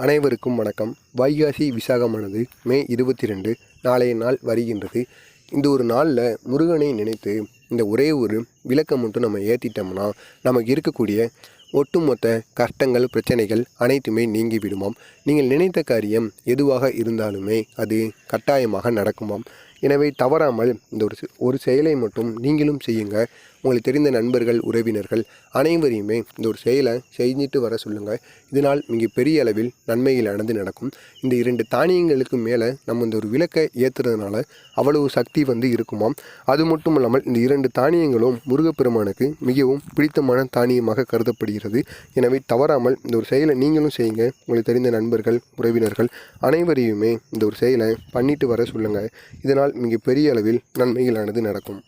அனைவருக்கும் வணக்கம். வைகாசி விசாகமானது மே 22 நாளைய நாள் வருகின்றது. இந்த ஒரு நாளில் முருகனை நினைத்து இந்த ஒரே ஒரு விளக்கை மட்டும் நம்ம ஏற்றிட்டோம்னா நமக்கு இருக்கக்கூடிய ஒட்டுமொத்த கஷ்டங்கள் பிரச்சனைகள் அனைத்துமே நீங்கி விடுமாம். நீங்கள் நினைத்த காரியம் எதுவாக இருந்தாலுமே அது கட்டாயமாக நடக்குமாம். எனவே தவறாமல் இந்த ஒரு செயலை மட்டும் நீங்களும் செய்யுங்க. உங்களுக்கு தெரிந்த நண்பர்கள் உறவினர்கள் அனைவரையுமே இந்த ஒரு செயலை செஞ்சுட்டு வர சொல்லுங்கள். இதனால் மிக பெரிய அளவில் நன்மைகளானது நடக்கும். இந்த 2 தானியங்களுக்கு மேலே நம்ம இந்த ஒரு விளக்கை ஏற்றுறதுனால அவ்வளவு சக்தி இருக்குமாம். அது மட்டும் இல்லாமல் இந்த 2 தானியங்களும் முருகப்பெருமானுக்கு மிகவும் பிடித்தமான தானியமாக கருதப்படுகிறது. எனவே தவறாமல் இந்த ஒரு செயலை நீங்களும் செய்யுங்க. உங்களுக்கு தெரிந்த நண்பர்கள் உறவினர்கள் அனைவரையுமே இந்த ஒரு செயலை பண்ணிட்டு வர சொல்லுங்கள். இதனால் மிக பெரிய அளவில் நன்மைகளானது நடக்கும்.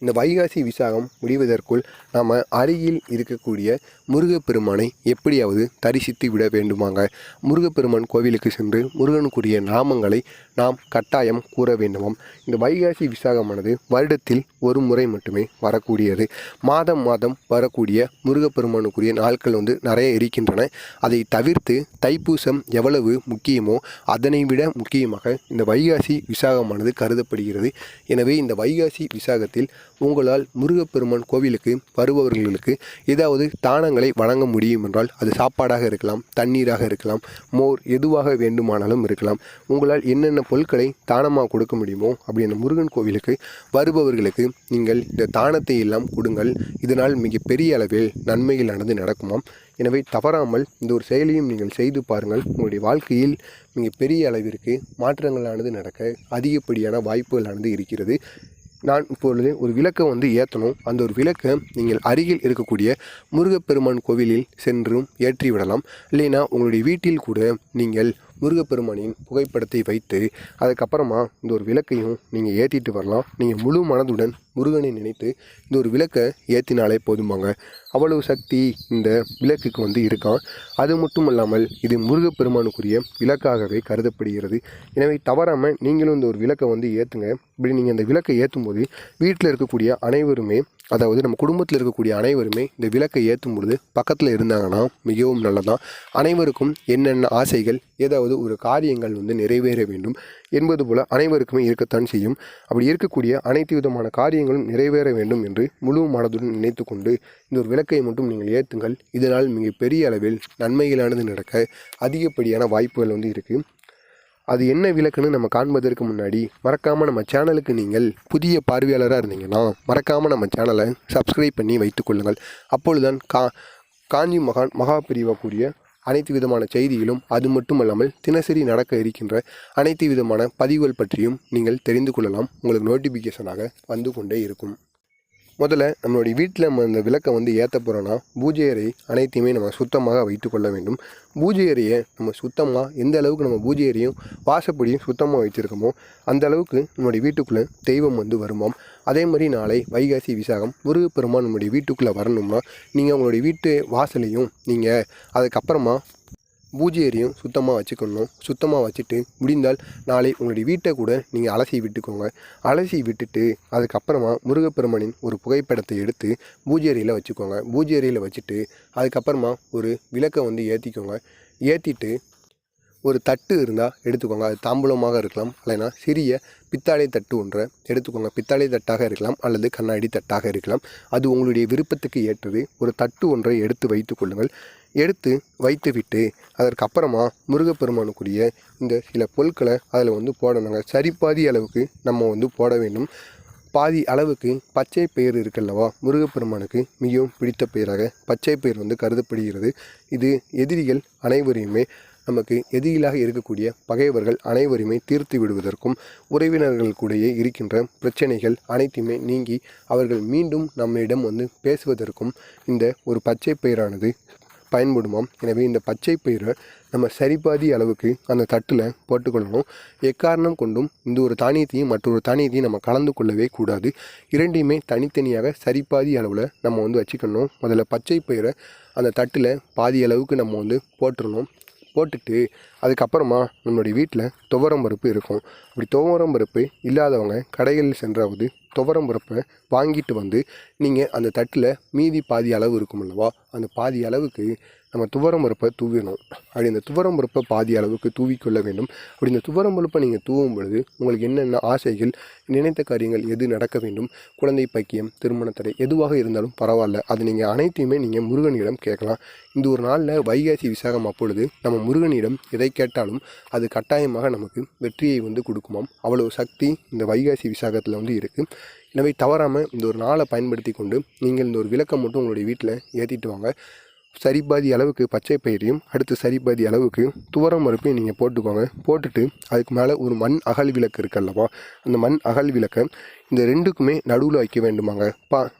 இந்த வைகாசி விசாகம் முடிவதற்குள் நாம் அருகில் இருக்கக்கூடிய முருகப்பெருமானை எப்படியாவது தரிசித்து விட வேண்டுமாங்க. முருகப்பெருமான் கோவிலுக்கு சென்று முருகனுக்குரிய நாமங்களை நாம் கட்டாயம் கூற வேண்டுமாம். இந்த வைகாசி விசாகமானது வருடத்தில் ஒரு முறை மட்டுமே வரக்கூடியது. மாதம் மாதம் வரக்கூடிய முருகப்பெருமானுக்குரிய நாட்கள் நிறைய இருக்கின்றன. அதை தவிர்த்து தைப்பூசம் எவ்வளவு முக்கியமோ அதனை விட முக்கியமாக இந்த வைகாசி விசாகமானது கருதப்படுகிறது. எனவே இந்த வைகாசி விசாகத்தில் உங்களால் முருகப்பெருமான் கோவிலுக்கு வருபவர்களுக்கு ஏதாவது தானங்களை வழங்க முடியும் என்றால் அது சாப்பாடாக இருக்கலாம், தண்ணீராக இருக்கலாம், மோர் எதுவாக வேண்டுமானாலும் இருக்கலாம். உங்களால் என்னென்ன பொருட்களை தானமாக கொடுக்க முடியுமோ அப்படி அந்த முருகன் கோவிலுக்கு வருபவர்களுக்கு நீங்கள் இந்த தானத்தை எல்லாம் கொடுங்கள். இதனால் மிகப்பெரிய அளவில் நன்மைகளானது நடக்குமாம். எனவே தவறாமல் இந்த ஒரு செயலையும் நீங்கள் செய்து பாருங்கள். உங்களுடைய வாழ்க்கையில் மிகப்பெரிய அளவிற்கு மாற்றங்களானது நடக்க அதிகப்படியான வாய்ப்புகளானது இருக்கிறது. நான் இப்பொழுது ஒரு விளக்கை ஏற்றணும். அந்த ஒரு விளக்கை நீங்கள் அருகில் இருக்கக்கூடிய முருகப்பெருமான் கோவிலில் சென்றும் ஏற்றிவிடலாம். இல்லைன்னா உங்களுடைய வீட்டில் கூட நீங்கள் முருகப்பெருமானின் புகைப்படத்தை வைத்து அதுக்கப்புறமா இந்த ஒரு விளக்கையும் நீங்கள் ஏற்றிட்டு வரலாம். நீங்கள் முழு மனதுடன் முருகனை நினைத்து இந்த ஒரு விளக்கை ஏற்றினாலே போதுமாங்க. அவ்வளவு சக்தி இந்த விளக்குக்கு இருக்கான். அது மட்டும் இல்லாமல் இது முருகப்பெருமானுக்குரிய விளக்காகவே கருதப்படுகிறது. எனவே தவறாமல் நீங்களும் இந்த ஒரு விளக்கை ஏற்றுங்க. இப்படி நீங்கள் அந்த விளக்கை ஏற்றும் போது வீட்டில் இருக்கக்கூடிய அனைவருமே, அதாவது நம்ம குடும்பத்தில் இருக்கக்கூடிய அனைவருமே இந்த விளக்கை ஏற்றும் பொழுது பக்கத்தில் இருந்தாங்கன்னா மிகவும் நல்லதான். அனைவருக்கும் என்னென்ன ஆசைகள், ஏதாவது ஒரு காரியங்கள் நிறைவேற வேண்டும் என்பது போல் அனைவருக்குமே இருக்கத்தான் செய்யும். அப்படி இருக்கக்கூடிய அனைத்து விதமான காரியங்களும் நிறைவேற வேண்டும் என்று முழு மனதுடன் நினைத்து கொண்டு இந்த ஒரு விளக்கை மட்டும் நீங்கள் ஏற்றுங்கள். இதனால் மிக பெரிய அளவில் நன்மைகளானது நடக்க அதிகப்படியான வாய்ப்புகள் இருக்குது. அது என்ன விளக்குன்னு நம்ம காண்பதற்கு முன்னாடி மறக்காமல் நம்ம சேனலுக்கு நீங்கள் புதிய பார்வையாளராக இருந்தீங்கன்னா மறக்காமல் நம்ம சேனலை சப்ஸ்கிரைப் பண்ணி வைத்துக்கொள்ளுங்கள். அப்பொழுதுதான் காஞ்சி மகாபிரிவா கூடிய அனைத்து விதமான செய்திகளும், அது மட்டுமல்லாமல் தினசரி நடக்க இருக்கின்ற அனைத்து விதமான பதிவுகள் பற்றியும் நீங்கள் தெரிந்து கொள்ளலாம். உங்களுக்கு நோட்டிஃபிகேஷனாக வந்து கொண்டே இருக்கும். முதல்ல நம்மளுடைய வீட்டில் நம்ம இந்த விளக்கை ஏற்ற போகிறோன்னா பூஜை அறை அனைத்தையுமே நம்ம சுத்தமாக வைத்து கொள்ள வேண்டும். பூஜை அறையை நம்ம சுத்தமாக எந்த அளவுக்கு நம்ம பூஜை அறையும் வாசப்படியும் சுத்தமாக வச்சுருக்கோமோ அந்த அளவுக்கு நம்மளுடைய வீட்டுக்குள்ளே தெய்வம் வருமாம். அதே மாதிரி நாளை வைகாசி விசாகம் முருகப்பெருமான் நம்முடைய வீட்டுக்குள்ளே வரணும்னா நீங்கள் உங்களுடைய வீட்டு வாசலையும் நீங்கள் அதுக்கப்புறமா பூஜை அறையும் சுத்தமாக வச்சுக்கணும். சுத்தமாக வச்சுட்டு முடிந்தால் நாளை உங்களுடைய வீட்டை கூட நீங்கள் அலசி விட்டுக்கோங்க. அலசி விட்டுட்டு அதுக்கப்புறமா முருகப்பெருமானின் ஒரு புகைப்படத்தை எடுத்து பூஜை அறையில் வச்சுக்கோங்க. பூஜை அறையில் வச்சுட்டு அதுக்கப்புறமா ஒரு விளக்கை ஏற்றிக்கோங்க. ஏற்றிட்டு ஒரு தட்டு இருந்தால் எடுத்துக்கோங்க. அது தாம்பூலமாக இருக்கலாம், இல்லைன்னா சிறிய பித்தாளை தட்டு ஒன்றை எடுத்துக்கோங்க. பித்தாளை தட்டாக இருக்கலாம் அல்லது கண்ணாடி தட்டாக இருக்கலாம். அது உங்களுடைய விருப்பத்துக்கு ஏற்றது. ஒரு தட்டு ஒன்றை எடுத்து வைத்து கொள்ளுங்கள். எடுத்து வைத்துவிட்டு அதற்கப்புறமா முருகப்பெருமானுக்குரிய இந்த சில பொருட்களை அதில் போடணுங்க. சரிபாதி அளவுக்கு நம்ம போட வேண்டும். பாதி அளவுக்கு பச்சை பயிர் இருக்குல்லவா, முருகப்பெருமானுக்கு மிகவும் பிடித்த பயிராக பச்சை பயிர் கருதப்படுகிறது. இது எதிரிகள் அனைவரையுமே, நமக்கு எதிரிகளாக இருக்கக்கூடிய பகைவர்கள் அனைவருமே தீர்த்து விடுவதற்கும் உறவினர்கள் கூடயே இருக்கின்ற பிரச்சனைகள் அனைத்துமே நீங்கி அவர்கள் மீண்டும் நம்மிடம் பேசுவதற்கும் இந்த ஒரு பச்சை பயிரானது பயன்படுமாம். எனவே இந்த பச்சை பயிரை நம்ம சரிபாதி அளவுக்கு அந்த தட்டில் போட்டுக்கொள்ளணும். எக்காரணம் கொண்டும் இந்த ஒரு தானியத்தையும் மற்றொரு தானியத்தையும் நம்ம கலந்து கொள்ளவே கூடாது. இரண்டையுமே தனித்தனியாக சரிபாதி அளவில் நம்ம வச்சுக்கணும். முதல்ல பச்சை பயிரை அந்த தட்டில் பாதி அளவுக்கு நம்ம போட்டுடணும். போட்டுட்டு அதுக்கப்புறமா நம்மளுடைய வீட்டில் துவரம் பருப்பு இருக்கும். அப்படி துவரம் பருப்பு இல்லாதவங்க கடைகளில் சென்றாவது துவரம் பருப்பை வாங்கிட்டு நீங்கள் அந்த தட்டில் மீதி பாதி அளவு இருக்கும் அல்லவா, அந்த பாதி அளவுக்கு நம்ம துவரம் பருப்பை தூவிடணும். அப்படி இந்த துவரம் பருப்பை பாதி அளவுக்கு தூவிக்கொள்ள வேண்டும். அப்படி இந்த துவரம் பருப்பை நீங்கள் தூவும் பொழுது உங்களுக்கு என்னென்ன ஆசைகள், நினைத்த காரியங்கள் எது நடக்க வேண்டும், குழந்தை பாக்கியம், திருமணத்தடை எதுவாக இருந்தாலும் பரவாயில்ல, அது நீங்கள் அனைத்தையுமே நீங்கள் முருகனிடம் கேட்கலாம். இந்த ஒரு நாளில் வைகாசி விசாகம் அப்பொழுது நம்ம முருகனிடம் எதை கேட்டாலும் அது கட்டாயமாக நமக்கு வெற்றியை கொடுக்குமாம். அவ்வளவு சக்தி இந்த வைகாசி விசாகத்தில் இருக்குது. எனவே தவறாமல் இந்த ஒரு நாளை பயன்படுத்தி கொண்டு நீங்கள் இந்த ஒரு விளக்கம் மட்டும் உங்களுடைய வீட்டில் ஏற்றிட்டு வாங்க. சரிபாதி அளவுக்கு பச்சை பயிரையும் அடுத்து சரிபாதி அளவுக்கு துவரம் பருப்பையும் நீங்கள் போட்டுக்கோங்க. போட்டுட்டு அதுக்கு மேலே ஒரு மண் அகல் விளக்கு இருக்குல்லவா, அந்த மண் அகல் விளக்கை இந்த ரெண்டுக்குமே நடுவில் வைக்க வேண்டுமாங்க.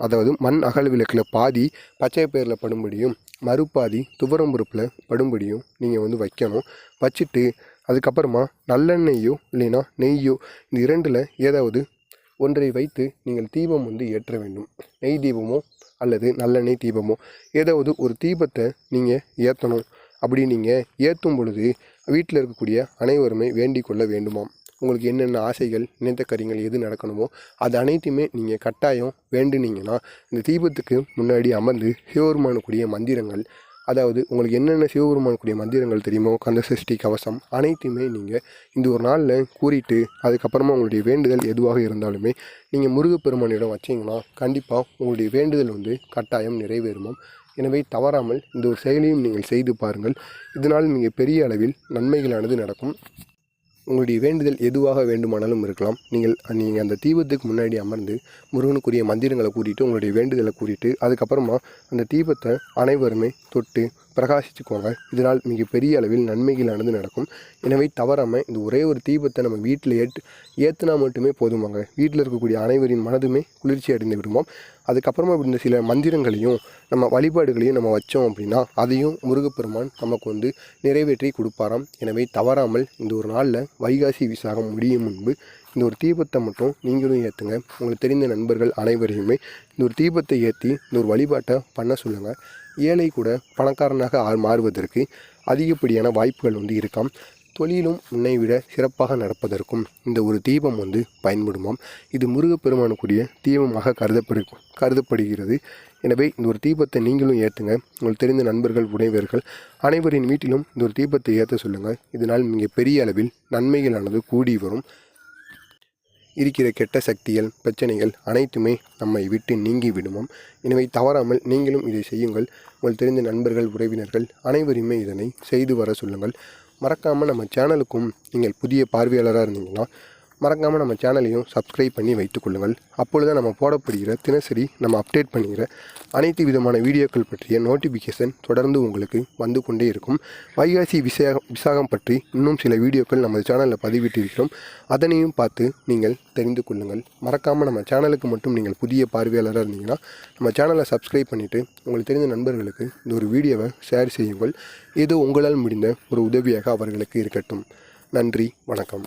அதாவது மண் அகல் விளக்கில் பாதி பச்சை பயிரில் படும்படியும் மறுபாதி துவரம் பருப்பில் படும்படியும் நீங்கள் வைக்கணும். வச்சுட்டு அதுக்கப்புறமா நல்லெண்ணெய்யோ இல்லைன்னா நெய்யோ இந்த இரண்டில் ஏதாவது ஒன்றை வைத்து நீங்கள் தீபம் ஏற்ற வேண்டும். நெய் தீபமோ அல்லது நல்லெண்ணெய் தீபமோ ஏதாவது ஒரு தீபத்தை நீங்கள் ஏற்றணும். அப்படி நீங்கள் ஏற்றும் பொழுது வீட்டில் இருக்கக்கூடிய அனைவருமே வேண்டிக் கொள்ள வேண்டுமாம். உங்களுக்கு என்னென்ன ஆசைகள், நினைத்த காரியங்கள் எது நடக்கணுமோ அது அனைத்துமே நீங்கள் கட்டாயம் வேண்டுனீங்கன்னா இந்த தீபத்துக்கு முன்னாடி அமர்ந்து சிவபெருமானுக்குரிய மந்திரங்கள், அதாவது உங்களுக்கு என்னென்ன சிவபெருமானுக்குரிய மந்திரங்கள் தெரியுமோ, கந்தசஷ்டி கவசம் அனைத்தையுமே நீங்கள் இந்த ஒரு நாளில் கூறிட்டு அதுக்கப்புறமா உங்களுடைய வேண்டுதல் எதுவாக இருந்தாலுமே நீங்கள் முருகப்பெருமானிடம் வச்சிங்கன்னா கண்டிப்பாக உங்களுடைய வேண்டுதல் கட்டாயம் நிறைவேறுமாம். எனவே தவறாமல் இந்த ஒரு செயலையும் நீங்கள் செய்து பாருங்கள். இதனால் மிக பெரிய அளவில் நன்மைகளானது நடக்கும். உங்களுடைய வேண்டுதல் எதுவாக வேண்டுமானாலும் இருக்கலாம். நீங்கள் அந்த தீபத்துக்கு முன்னாடி அமர்ந்து முருகனுக்குரிய மந்திரங்களை கூறிட்டு உங்களுடைய வேண்டுதலை கூறிட்டு அதுக்கப்புறமா அந்த தீபத்தை அனைவருமே தொட்டு பிரகாசிச்சுக்கோங்க. இதனால் மிகப்பெரிய அளவில் நன்மைகளானது நடக்கும். எனவே தவறாமல் இந்த ஒரே ஒரு தீபத்தை நம்ம வீட்டில் ஏற்றினா மட்டுமே போதுமாங்க. வீட்டில் இருக்கக்கூடிய அனைவரின் மனதுமே குளிர்ச்சி அடைந்து விடுவோம். அதுக்கப்புறமா இந்த சில மந்திரங்களையும் நம்ம வழிபாடுகளையும் நம்ம வச்சோம் அப்படின்னா அதையும் முருகப்பெருமான் நமக்கு நிறைவேற்றி கொடுப்பாராம். எனவே தவறாமல் இந்த ஒரு நாளில் வைகாசி விசாகம் முடியும் முன்பு இந்த ஒரு தீபத்தை மட்டும் நீங்களும் ஏற்றுங்க. உங்களுக்கு தெரிந்த நண்பர்கள் அனைவரையுமே இந்த ஒரு தீபத்தை ஏற்றி இந்த ஒரு வழிபாட்டை பண்ண சொல்லுங்கள். ஏழை கூட பணக்காரனாக மாறுவதற்கு அதிகப்படியான வாய்ப்புகள் இருக்காம். தொழிலும் முன்னை விட சிறப்பாக நடப்பதற்கும் இந்த ஒரு தீபம் பயன்படுமாம். இது முருகப்பெருமானுக்குரிய தீபமாக கருதப்படுகிறது. எனவே இந்த ஒரு தீபத்தை நீங்களும் ஏற்றுங்க. உங்களுக்கு தெரிந்த நண்பர்கள், உடையவர்கள் அனைவரின் வீட்டிலும் இந்த ஒரு தீபத்தை ஏற்ற சொல்லுங்கள். இதனால் மிக பெரிய அளவில் நன்மைகளானது கூடி வரும். இருக்கிற கெட்ட சக்திகள், பிரச்சனைகள் அனைத்துமே நம்மை விட்டு நீங்கி விடுவோம். எனவே தவறாமல் நீங்களும் இதை செய்யுங்கள். உங்களுக்கு தெரிந்த நண்பர்கள், உறவினர்கள் அனைவருமே இதனை செய்து வர சொல்லுங்கள். மறக்காமல் நம்ம சேனலுக்கும் நீங்கள் புதிய பார்வையாளராக இருந்தீங்கன்னா மறக்காமல் நம்ம சேனலையும் சப்ஸ்கிரைப் பண்ணி வைத்துக்கொள்ளுங்கள். அப்பொழுது நம்ம போடப்படுகிற தினசரி நம்ம அப்டேட் பண்ணுகிற அனைத்து விதமான வீடியோக்கள் பற்றிய நோட்டிஃபிகேஷன் தொடர்ந்து உங்களுக்கு வந்து கொண்டே இருக்கும். வைகாசி விசாகம் பற்றி இன்னும் சில வீடியோக்கள் நம்ம சேனலில் பதிவிட்டிருக்கிறோம். அதனையும் பார்த்து நீங்கள் தெரிந்து கொள்ளுங்கள். மறக்காமல் நம்ம சேனலுக்கு மட்டும் நீங்கள் புதிய பார்வையாளராக இருந்தீங்கன்னா நம்ம சேனலை சப்ஸ்கிரைப் பண்ணிவிட்டு உங்களுக்கு தெரிந்த நண்பர்களுக்கு இந்த ஒரு வீடியோவை ஷேர் செய்யுங்கள். இது உங்களால் முடிந்த ஒரு உதவியாக அவர்களுக்கு இருக்கட்டும். நன்றி, வணக்கம்.